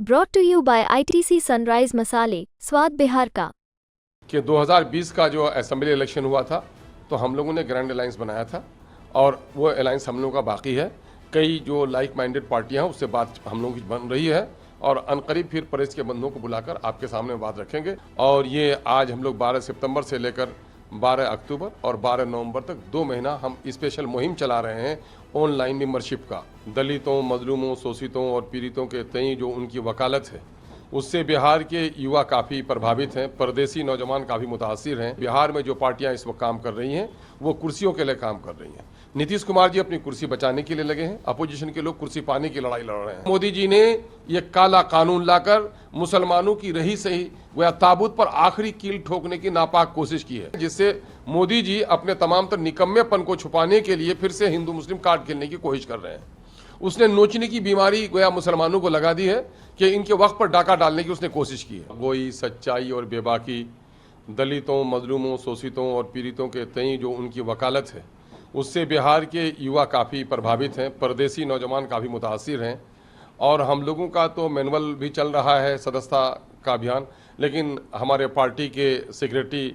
Brought to you by ITC Sunrise मसाले, स्वाद बिहार का। कि 2020 का जो असेंबली इलेक्शन हुआ था तो हम लोगों ने ग्रैंड अलायंस बनाया था और वो अलायंस हम लोगों का बाकी है। कई जो लाइक माइंडेड पार्टियां हैं उससे बात हम लोगों की बन रही है और अनकरीब फिर प्रेस के बंधुओं को बुलाकर आपके सामने बात रखेंगे। और ये आज हम लोग 12 सितंबर से लेकर 12 अक्टूबर और 12 नवंबर तक 2 महीना हम स्पेशल मुहिम चला रहे हैं ऑनलाइन मेंबरशिप का। दलितों, मजलूमों, शोषितों और पीड़ितों के तई जो उनकी वकालत है उससे बिहार के युवा काफ़ी प्रभावित हैं, परदेसी नौजवान काफ़ी मुतासिर हैं। बिहार में जो पार्टियां इस वक्त काम कर रही हैं वो कुर्सियों के लिए काम कर रही हैं। नीतीश कुमार जी अपनी कुर्सी बचाने के लिए लगे हैं, अपोजिशन के लोग कुर्सी पाने की लड़ाई लड़ रहे हैं। मोदी जी ने ये काला कानून लाकर मुसलमानों की रही सही वह ताबूत पर आखिरी कील ठोकने की नापाक कोशिश की है, जिससे मोदी जी अपने तमाम तर निकम्मेपन को छुपाने के लिए फिर से हिंदू मुस्लिम कार्ड खेलने की कोशिश कर रहे हैं। उसने नोचने की बीमारी गोया मुसलमानों को लगा दी है कि इनके वक्त पर डाका डालने की उसने कोशिश की है। गोई सच्चाई और बेबाकी दलितों, मजलूमों, शोषितों और पीड़ितों के तई जो उनकी वकालत है उससे बिहार के युवा काफ़ी प्रभावित हैं, परदेसी नौजवान काफ़ी मुतासिर हैं। और हम लोगों का तो मैनुअल भी चल रहा है सदस्यता का अभियान, लेकिन हमारे पार्टी के सेक्रेटरी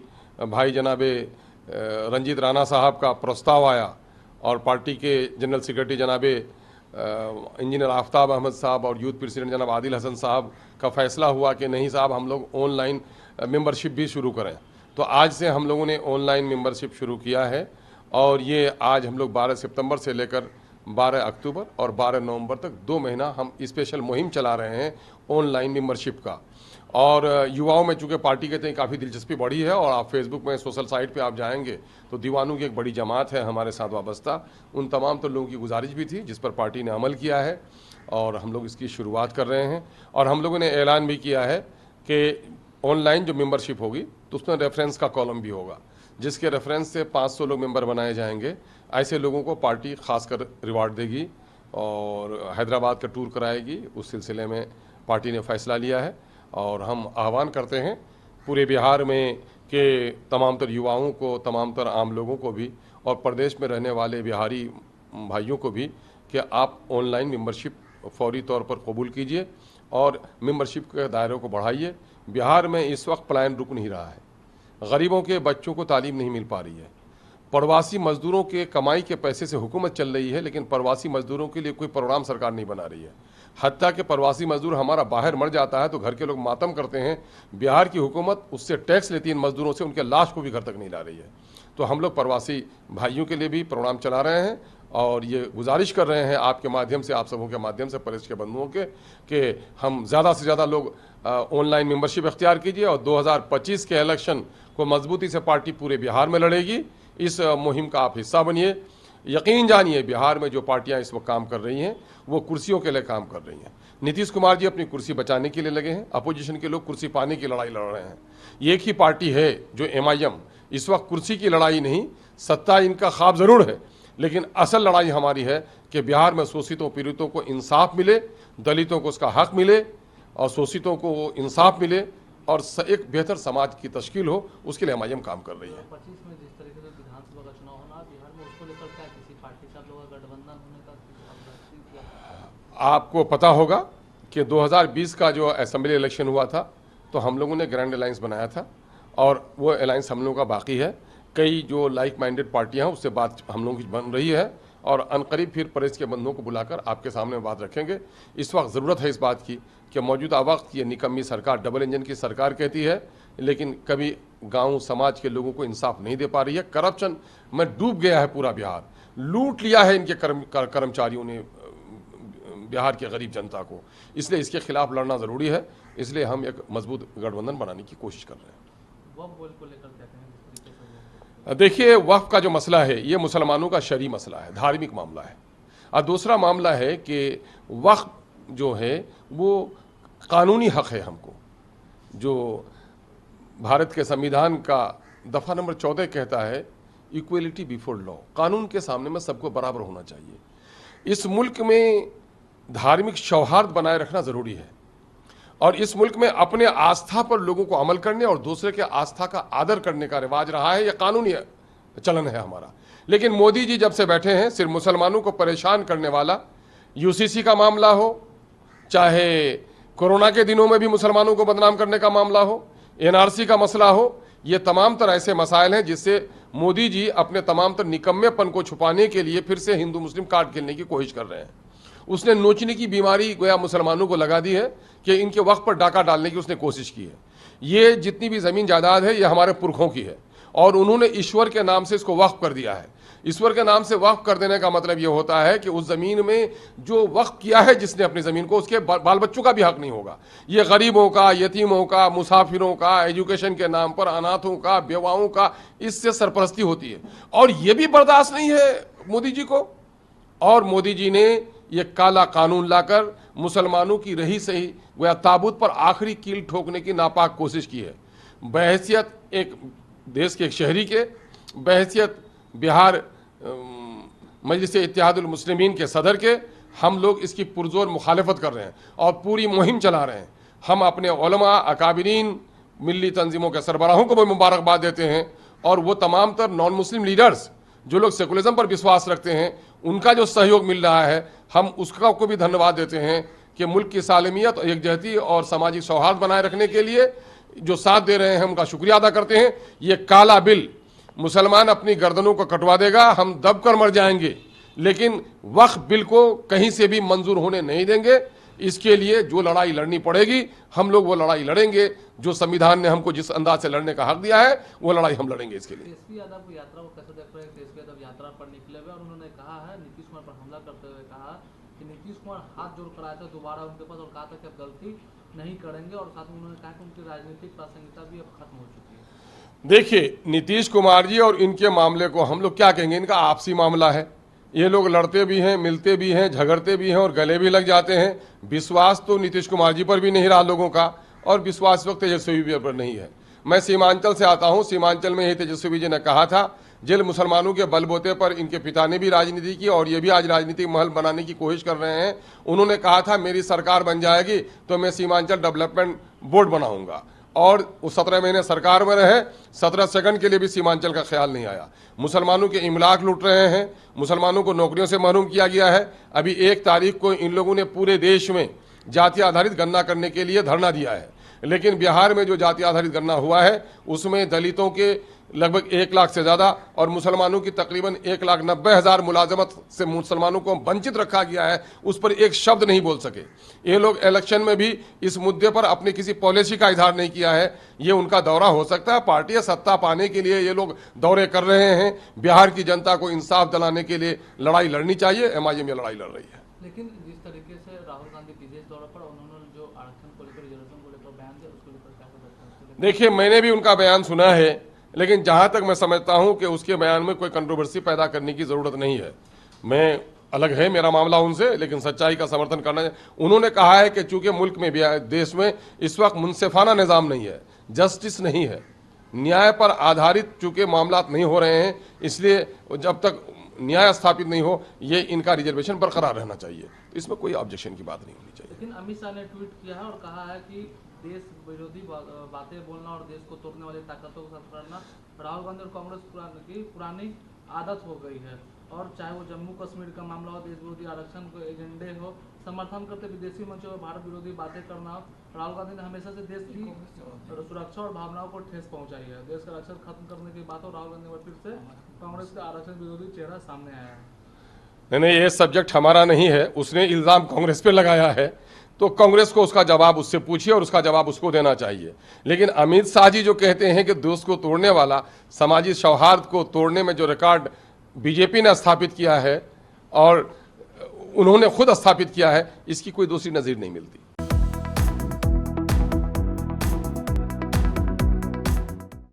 भाई जनाबे रंजीत राणा साहब का प्रस्ताव आया और पार्टी के जनरल सेक्रेटरी जनाबे इंजीनियर आफ्ताब अहमद साहब और यूथ प्रेसिडेंट जनाब आदिल हसन साहब का फैसला हुआ कि नहीं साहब हम लोग ऑनलाइन मेंबरशिप भी शुरू करें। तो आज से हम लोगों ने ऑनलाइन मेंबरशिप शुरू किया है और ये आज हम लोग 12 सितंबर से लेकर 12 अक्टूबर और 12 नवंबर तक 2 महीना हम स्पेशल मुहिम चला रहे हैं ऑनलाइन मेंबरशिप का। और युवाओं में चूँकि पार्टी के तय काफ़ी दिलचस्पी बढ़ी है और आप फेसबुक में सोशल साइट पे आप जाएंगे तो दीवानों की एक बड़ी जमात है हमारे साथ वाबस्ता। उन तमाम तो लोगों की गुजारिश भी थी जिस पर पार्टी ने अमल किया है और हम लोग इसकी शुरुआत कर रहे हैं। और हम लोगों ने ऐलान भी किया है कि ऑनलाइन जो मेंबरशिप होगी तो उसमें रेफरेंस का कॉलम भी होगा, जिसके रेफरेंस से 500 लोग मेंबर बनाए जाएंगे। ऐसे लोगों को पार्टी खासकर रिवार्ड देगी और हैदराबाद का टूर कराएगी। उस सिलसिले में पार्टी ने फैसला लिया है और हम आह्वान करते हैं पूरे बिहार में के तमाम तर युवाओं को, तमाम तर आम लोगों को भी और प्रदेश में रहने वाले बिहारी भाइयों को भी कि आप ऑनलाइन मेंबरशिप फौरी तौर पर कबूल कीजिए और मेंबरशिप के दायरे को बढ़ाइए। बिहार में इस वक्त पलायन रुक नहीं रहा है, गरीबों के बच्चों को तालीम नहीं मिल पा रही है, प्रवासी मजदूरों के कमाई के पैसे से हुकूमत चल रही है, लेकिन प्रवासी मजदूरों के लिए कोई प्रोग्राम सरकार नहीं बना रही है। हत्ता कि प्रवासी मजदूर हमारा बाहर मर जाता है तो घर के लोग मातम करते हैं, बिहार की हुकूमत उससे टैक्स लेती है इन मजदूरों से, उनके लाश को भी घर तक नहीं ला रही है। तो हम लोग प्रवासी भाइयों के लिए भी प्रोग्राम चला रहे हैं और ये गुजारिश कर रहे हैं आपके माध्यम से, आप सबों के माध्यम से, प्रेस के बंधुओं के, कि हम ज़्यादा से ज़्यादा लोग ऑनलाइन मेंबरशिप इख्तियार कीजिए और 2025 के इलेक्शन को मजबूती से पार्टी पूरे बिहार में लड़ेगी। इस मुहिम का आप हिस्सा बनिए। यकीन जानिए बिहार में जो पार्टियां इस वक्त काम कर रही हैं वो कुर्सियों के लिए काम कर रही हैं। नीतीश कुमार जी अपनी कुर्सी बचाने के लिए लगे हैं, अपोजिशन के लोग कुर्सी पाने की लड़ाई लड़ रहे हैं। एक ही पार्टी है जो MIM, इस वक्त कुर्सी की लड़ाई नहीं, सत्ता इनका ख्वाब ज़रूर है, लेकिन असल लड़ाई हमारी है कि बिहार में शोषितों पीड़ितों को इंसाफ मिले, दलितों को उसका हक मिले और शोषितों को इंसाफ मिले और एक बेहतर समाज की तश्कील हो, उसके लिए MIM काम कर रही है। आपको पता होगा कि 2020 का जो असेंबली इलेक्शन हुआ था तो हम लोगों ने ग्रैंड अलायंस बनाया था और वो अलायंस हम लोगों का बाकी है। कई जो लाइक माइंडेड पार्टियां हैं उससे बात हम लोगों की बन रही है और अनकरीब फिर प्रेस के बंधुओं को बुलाकर आपके सामने बात रखेंगे। इस वक्त ज़रूरत है इस बात की कि मौजूदा वक्त ये निकम्मी सरकार, डबल इंजन की सरकार कहती है, लेकिन कभी गांव समाज के लोगों को इंसाफ नहीं दे पा रही है। करप्शन में डूब गया है पूरा बिहार, लूट लिया है इनके कर्मचारियों ने बिहार के गरीब जनता को, इसलिए इसके खिलाफ लड़ना ज़रूरी है। इसलिए हम एक मजबूत गठबंधन बनाने की कोशिश कर रहे हैं। देखिए, वक्फ का जो मसला है ये मुसलमानों का शरई मसला है, धार्मिक मामला है। और दूसरा मामला है कि वक्फ जो है वो कानूनी हक है हमको, जो भारत के संविधान का दफ़ा नंबर 14 कहता है इक्वलिटी बिफोर लॉ, कानून के सामने में सबको बराबर होना चाहिए। इस मुल्क में धार्मिक सौहार्द बनाए रखना ज़रूरी है और इस मुल्क में अपने आस्था पर लोगों को अमल करने और दूसरे के आस्था का आदर करने का रिवाज रहा है, यह कानूनी चलन है हमारा। लेकिन मोदी जी जब से बैठे हैं सिर्फ मुसलमानों को परेशान करने वाला UCC का मामला हो, चाहे कोरोना के दिनों में भी मुसलमानों को बदनाम करने का मामला हो, एनआरसी का मसला हो, ये तमाम तरह ऐसे मसाइल हैं जिससे मोदी जी अपने तमाम तर निकम्मेपन को छुपाने के लिए फिर से हिंदू मुस्लिम कार्ड खेलने की कोशिश कर रहे हैं। उसने नोचने की बीमारी गोया मुसलमानों को लगा दी है कि इनके वक्त पर डाका डालने की उसने कोशिश की है। ये जितनी भी ज़मीन जायदाद है ये हमारे पुरखों की है और उन्होंने ईश्वर के नाम से इसको वक्फ कर दिया है। ईश्वर के नाम से वक्फ कर देने का मतलब ये होता है कि उस ज़मीन में जो वक्फ किया है जिसने अपनी ज़मीन को, उसके बाल बच्चों का भी हक नहीं होगा। ये गरीबों का, यतीमों का, मुसाफिरों का, एजुकेशन के नाम पर अनाथों का, बेवाओं का, इससे सरपरस्ती होती है और ये भी बर्दाश्त नहीं है मोदी जी को। और मोदी जी ने ये काला कानून लाकर मुसलमानों की रही सही वह ताबूत पर आखिरी कील ठोकने की नापाक कोशिश की है। बहैसियत एक देश के एक शहरी के, बहैसियत बिहार मजलिस इत्तेहादुल मुस्लिमीन के सदर के, हम लोग इसकी पुरजोर मुखालफत कर रहे हैं और पूरी मुहिम चला रहे हैं। हम अपने उलमा, अकाबिरीन, मिली तंजीमों के सरबराहों को भी मुबारकबाद देते हैं और वो तमाम तर नॉन मुस्लिम लीडर्स जो लोग सेकुलरिज्म पर विश्वास रखते हैं उनका जो सहयोग मिल रहा है, हम उसका को भी धन्यवाद देते हैं कि मुल्क की सालमियत, एकजहती और सामाजिक सौहार्द बनाए रखने के लिए जो साथ दे रहे हैं, हम उनका शुक्रिया अदा करते हैं। ये काला बिल मुसलमान अपनी गर्दनों को कटवा देगा, हम दब कर मर जाएंगे, लेकिन वक्फ बिल को कहीं से भी मंजूर होने नहीं देंगे। इसके लिए जो लड़ाई लड़नी पड़ेगी हम लोग वो लड़ाई लड़ेंगे। जो संविधान ने हमको जिस अंदाज से लड़ने का हक दिया है वो लड़ाई हम लड़ेंगे इसके लिए। तेजस्वी यादव को यात्रा को कैसे देख रहे हैं? तेजस्वी यादव यात्रा पर निकले हुए और उन्होंने कहा है, नीतीश कुमार पर हमला करते हुए कहा कि नीतीश कुमार हाथ जोड़ कर आए थे दोबारा उनके पास और कहा था कि अब गलती नहीं करेंगे और साथ में उन्होंने कहा कि उनकी राजनीतिक प्रासंगिकता भी अब खत्म हो चुकी है। देखिए, नीतीश कुमार जी और इनके मामले को हम लोग क्या कहेंगे, इनका आपसी मामला है। ये लोग लड़ते भी हैं, मिलते भी हैं, झगड़ते भी हैं और गले भी लग जाते हैं। विश्वास तो नीतीश कुमार जी पर भी नहीं रहा लोगों का और विश्वास इस वक्त तेजस्वी जी पर नहीं है। मैं सीमांचल से आता हूं, सीमांचल में ही तेजस्वी जी ने कहा था जेल मुसलमानों के बलबूते पर इनके पिता ने भी राजनीति की और ये भी आज राजनीतिक महल बनाने की कोशिश कर रहे हैं। उन्होंने कहा था मेरी सरकार बन जाएगी तो मैं सीमांचल डेवलपमेंट बोर्ड बनाऊंगा और वो 17 महीने सरकार में रहे, 17 सेकंड के लिए भी सीमांचल का ख्याल नहीं आया। मुसलमानों के इमलाक लूट रहे हैं, मुसलमानों को नौकरियों से महरूम किया गया है। अभी 1 तारीख को इन लोगों ने पूरे देश में जाति आधारित गणना करने के लिए धरना दिया है, लेकिन बिहार में जो जाति आधारित गणना हुआ है उसमें दलितों के लगभग 1 लाख से ज़्यादा और मुसलमानों की तकरीबन 1,90,000 मुलाजमत से मुसलमानों को वंचित रखा गया है। उस पर एक शब्द नहीं बोल सके। ये लोग इलेक्शन में भी इस मुद्दे पर अपनी किसी पॉलिसी का इजहार नहीं किया है। ये उनका दौरा हो सकता है, पार्टी सत्ता पाने के लिए ये लोग दौरे कर रहे हैं। बिहार की जनता को इंसाफ दिलाने के लिए लड़ाई लड़नी चाहिए। MIM ये लड़ाई लड़ रही है। लेकिन जिस तरीके से राहुल गांधी पीजेस दौरे पर उन्होंने जो आरक्षण को लेकर, रिजर्वेशन को लेकर बयान दिया, उसको लेकर क्या बताते हैं? देखिए, मैंने भी उनका बयान सुना है, लेकिन जहां तक मैं समझता हूं कि उसके बयान में कोई कंट्रोवर्सी पैदा करने की जरूरत नहीं है। मैं अलग है मेरा मामला उनसे, लेकिन सच्चाई का समर्थन करना है। उन्होंने कहा है कि चूंकि मुल्क में देश में इस वक्त मुनसिफाना निज़ाम नहीं है, जस्टिस नहीं है, न्याय पर आधारित चूंकि मामला नहीं हो रहे हैं, इसलिए जब तक न्याय स्थापित नहीं हो ये इनका रिजर्वेशन बरकरार रहना चाहिए। तो इसमें कोई ऑब्जेक्शन की बात नहीं होनी चाहिए। लेकिन अमित शाह ने ट्वीट किया है और कहा है कि देश विरोधी बातें बोलना और देश को तोड़ने वाली ताकतों को साथ करना राहुल गांधी और कांग्रेस की पुरानी आदत हो गई है और चाहे वो जम्मू कश्मीर का मामला हो, देश विरोधी आरक्षण को एजेंडे हो, समर्थन करते विदेशी मंचों में भारत विरोधी बातें करना हो। राहुल गांधी ने हमेशा से देश की सुरक्षा और भावनाओं को ठेस पहुंचाई है। देश का आरक्षण खत्म करने की बात हो, राहुल गांधी में फिर से कांग्रेस का आरक्षण विरोधी चेहरा सामने आया है। नहीं, ये सब्जेक्ट हमारा नहीं है। उसने इल्ज़ाम कांग्रेस पे लगाया है तो कांग्रेस को उसका जवाब उससे पूछिए और उसका जवाब उसको देना चाहिए। लेकिन अमित शाह जी जो कहते हैं कि देश को तोड़ने वाला, सामाजिक सौहार्द को तोड़ने में जो रिकॉर्ड बीजेपी ने स्थापित किया है और उन्होंने खुद स्थापित किया है, इसकी कोई दूसरी नज़ीर नहीं मिलती।